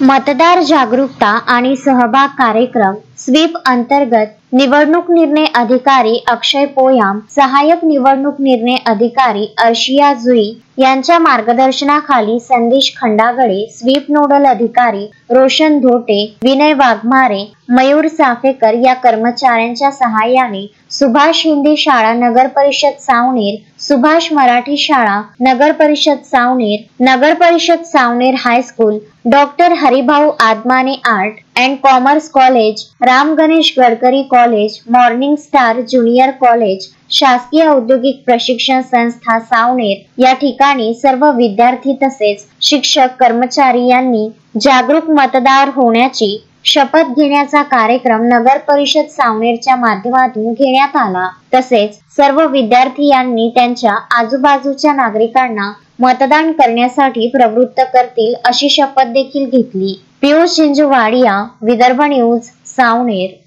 मतदार जागरूकता आणि सहभाग कार्यक्रम स्वीप अंतर्गत निवडणूक निर्णय अधिकारी अक्षय पोयाम, सहाय्यक निवडणूक निर्णय अधिकारी अर्शिया जुई यांच्या मार्गदर्शनाखाली संदेश खंडागळे, स्वीप नोडल अधिकारी रोशन धोटे, विनय वाघमारे, मयूर साफेकर या कर्मचाऱ्यांच्या सहाय्याने सुभाष हिंदी शाळा नगर परिषद सावनेर, सुभाष मराठी शाळा नगर परिषद सावनेर, नगर परिषद Savner high school, doctor Haribhau Adamane art and commerce college, Ram Ganesh Gadkari college, morning star junior college, शासकीय औद्योगिक प्रशिक्षण संस्था सावनेर या ठिकाणी सर्व विद्यार्थी तसेच शिक्षक कर्मचारी यांनी जागरूक मतदार होण्याची शपथ घेण्याचा कार्यक्रम नगर परिषद सावनेरच्या माध्यमातून घेण्यात आला। तसेच सर्व विद्यार्थी यांनी त्यांच्या आजूबाजूच्या नागरिकांना मतदान करण्यासाठी प्रवृत्त करतील अशी शपथ देखील घेतली। पियुष चिंचवाडिया, विदर्भ न्यूज, सावनेर।